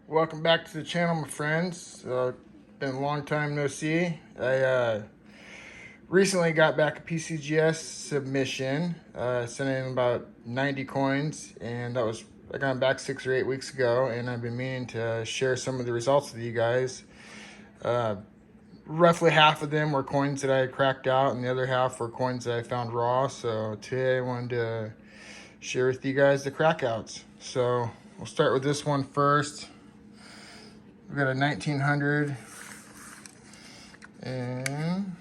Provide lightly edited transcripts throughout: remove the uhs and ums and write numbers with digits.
Welcome back to the channel, my friends. Been a long time no see. I recently got back a Pcgs submission. Sent in about 90 coins, and I got them back 6 or 8 weeks ago, and I've been meaning to share some of the results with you guys. Roughly half of them were coins that I had cracked out, and the other half were coins that I found raw. So today I wanted to share with you guys the crackouts. So we'll start with this one first. We got a 1900 and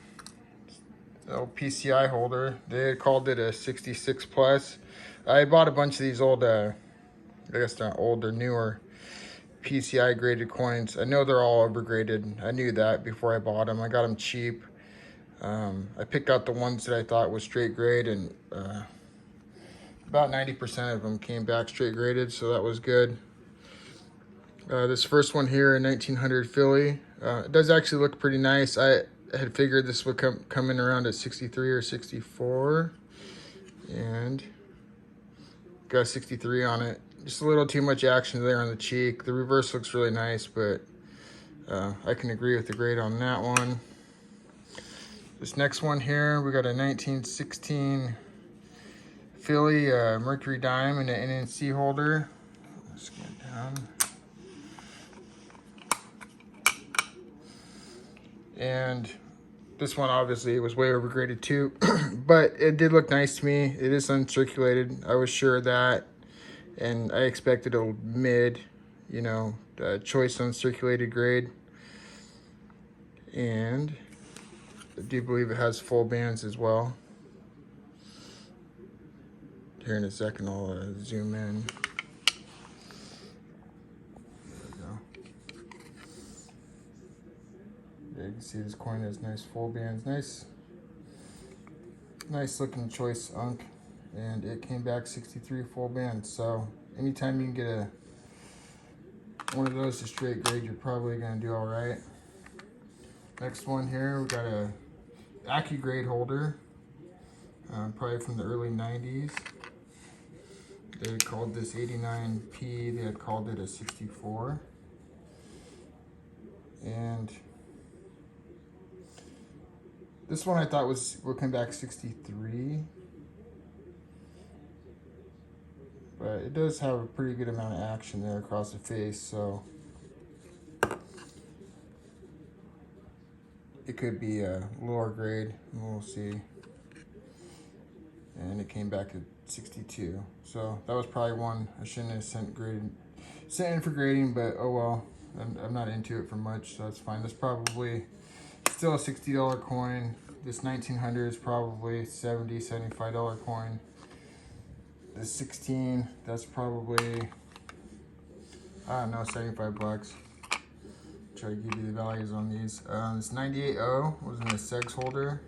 little PCI holder. They called it a 66 plus. I bought a bunch of these old, I guess not old, they're newer PCI graded coins. I know they're all overgraded. I knew that before I bought them. I got them cheap. I picked out the ones that I thought was straight grade, and about 90% of them came back straight graded, so that was good. This first one here, a 1900 Philly, it does actually look pretty nice. I had figured this would come in around at 63 or 64, and got 63 on it. Just a little too much action there on the cheek. The reverse looks really nice, but I can agree with the grade on that one. This next one here, we got a 1916 Philly Mercury Dime and an NNC holder. Let's get down. And this one obviously was way overgraded too, but it did look nice to me. It is uncirculated. I was sure of that, and I expected a mid, choice uncirculated grade. And I do believe it has full bands as well. Here in a second, I'll zoom in. You can see this coin has nice full bands, nice looking choice unk, and it came back 63 full bands. So anytime you can get one of those to straight grade, you're probably gonna do all right. Next one here, we got a AccuGrade holder, probably from the early 90s. They called this 89P, they had called it a 64. And this one I thought would come back 63, but it does have a pretty good amount of action there across the face, so it could be a lower grade, we'll see. And it came back at 62, so that was probably one I shouldn't have sent in for grading, but oh well. I'm not into it for much, so that's fine. That's probably still a $60 coin. This 1900 is probably $70, $75 coin. This 16, that's probably, I don't know, 75 bucks. Try to give you the values on these. This 98.0 was in a Pcgs holder,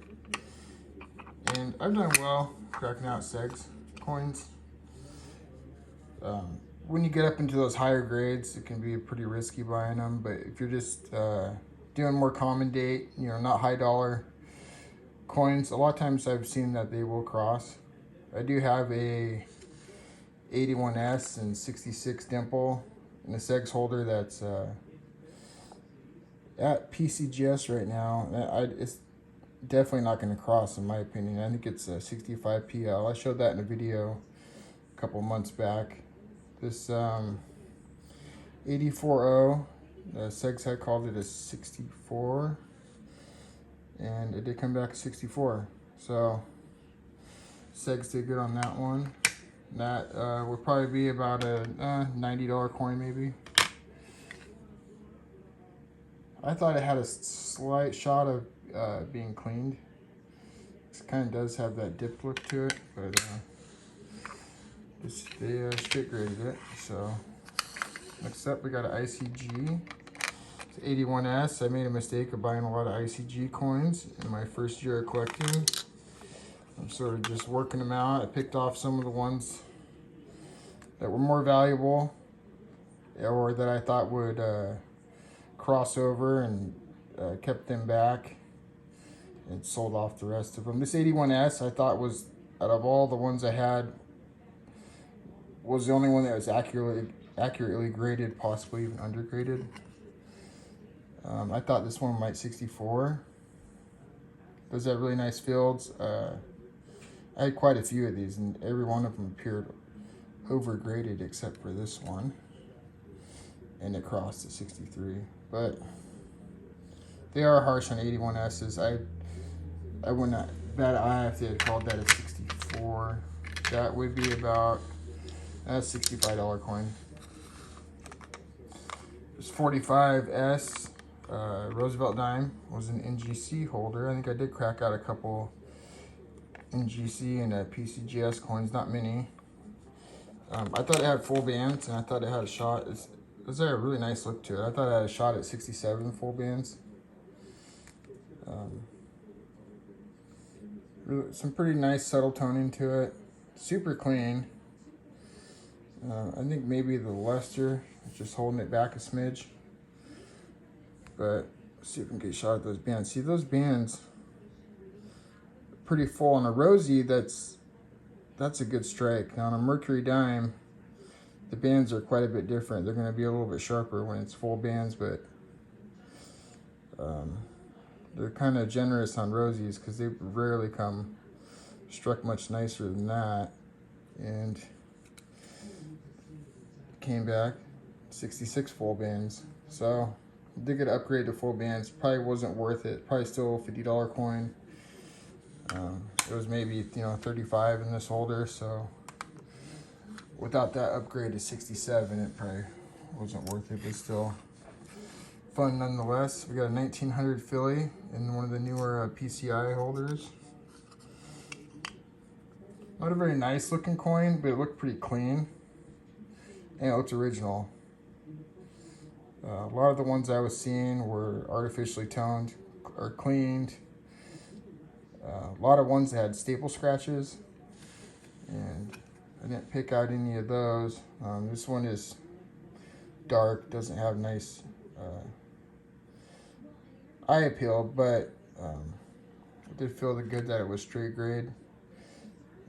and I've done well cracking out Pcgs coins. When you get up into those higher grades, it can be pretty risky buying them, but if you're just doing more common date, not high dollar coins, a lot of times I've seen that they will cross. I do have a 81S and 66 dimple in a Pcgs holder that's at PCGS right now. It's definitely not going to cross, in my opinion. I think it's a 65 PL. I showed that in a video a couple months back. This 84.0, Pcgs had called it a 64, and it did come back 64. So Pcgs did good on that one. That would probably be about a $90 coin maybe. I thought it had a slight shot of being cleaned. It kind of does have that dip look to it, but they straight graded it. So next up, we got an ICG. It's 81S. I made a mistake of buying a lot of ICG coins in my first year of collecting. I'm sort of just working them out. I picked off some of the ones that were more valuable, or that I thought would cross over, and kept them back and sold off the rest of them. This 81S I thought was, out of all the ones I had, was the only one that was accurately graded, possibly even undergraded. I thought this one might 64. Those have really nice fields. I had quite a few of these, and every one of them appeared overgraded except for this one, and it crossed at 63. But they are harsh on 81S's. I would not bat an eye if they had called that a 64. That would be about a $65 coin. There's 45S. Roosevelt dime was an NGC holder. I think I did crack out a couple NGC and PCGS coins, not many. I thought it had full bands, and I thought it had a shot. It's a really nice look to it. I thought it had a shot at 67 full bands. Some pretty nice subtle toning to it. Super clean. I think maybe the luster is just holding it back a smidge. But let's see if we can get a shot at those bands. See, those bands pretty full. On a Rosie, that's a good strike. Now on a Mercury dime, the bands are quite a bit different. They're going to be a little bit sharper when it's full bands, but they're kind of generous on Rosies because they rarely come struck much nicer than that. And came back 66 full bands. So did get an upgrade to full bands. Probably wasn't worth it. Probably still a $50 coin. It was maybe 35 in this holder, so without that upgrade to 67, it probably wasn't worth it, but still fun nonetheless. We got a 1900 Philly in one of the newer PCI holders. Not a very nice looking coin, but it looked pretty clean, and it looked original. A lot of the ones I was seeing were artificially toned or cleaned. A lot of ones that had staple scratches, and I didn't pick out any of those. This one is dark, doesn't have nice eye appeal, but I did feel good that it was straight grade,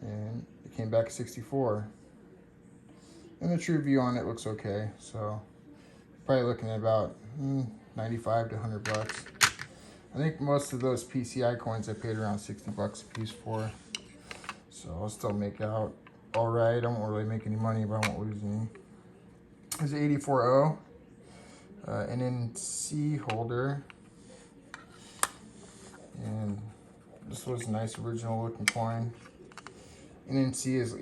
and it came back at 64. And the true view on it looks okay, so probably looking at about 95 to 100 bucks. I think most of those PCI coins I paid around 60 bucks a piece for. So I'll still make out all right. I won't really make any money, but I won't lose any. There's an 84O, an NC holder. And this was a nice original looking coin. NC is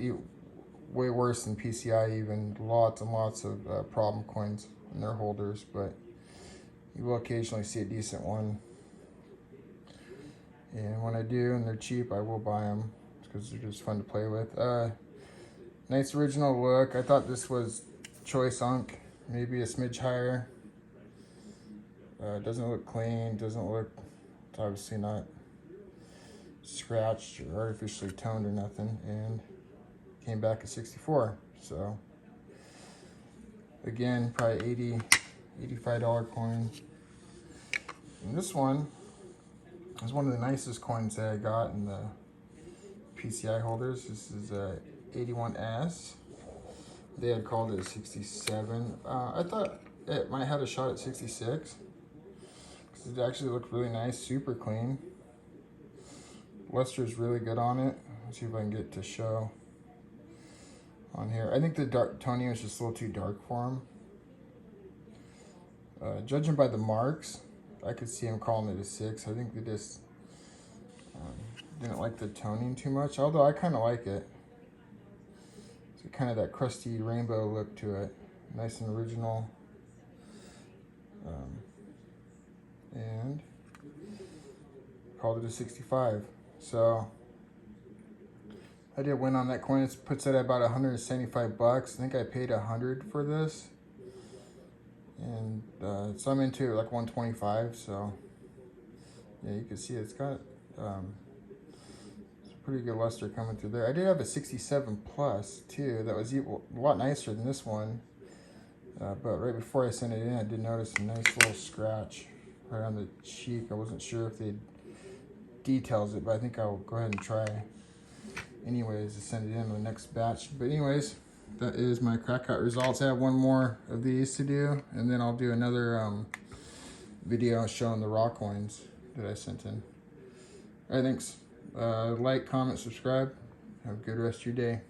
way worse than PCI even. Lots and lots of problem coins in their holders, but you will occasionally see a decent one. And when I do, and they're cheap, I will buy them because they're just fun to play with. Nice original look. I thought this was choice unk, maybe a smidge higher. Doesn't look clean, doesn't look, it's obviously not scratched or artificially toned or nothing, and came back at 64. So again, probably $85 coin. And this one is one of the nicest coins that I got in the PCI holders. This is a 81S. They had called it a 67. I thought it might have a shot at 66 because it actually looked really nice, super clean. Luster is really good on it. Let's see if I can get it to show on here. I think the dark toning was just a little too dark for him. Judging by the marks, I could see him calling it a 6. I think they just didn't like the toning too much, although I kind of like it. It's kind of that crusty rainbow look to it. Nice and original. And called it a 65. So I did win on that coin. It puts it at about 175 bucks. I think I paid 100 for this. And so I'm into it like 125. So yeah, you can see it's got it's a pretty good luster coming through there. I did have a 67 plus too. That was a lot nicer than this one. But right before I sent it in, I did notice a nice little scratch right on the cheek. I wasn't sure if they details it, but I think I'll go ahead and try anyways to send it in the next batch. But anyways, that is my Crackout results. I have one more of these to do, and then I'll do another video showing the raw coins that I sent in. All right, thanks. Like, comment, subscribe. Have a good rest of your day.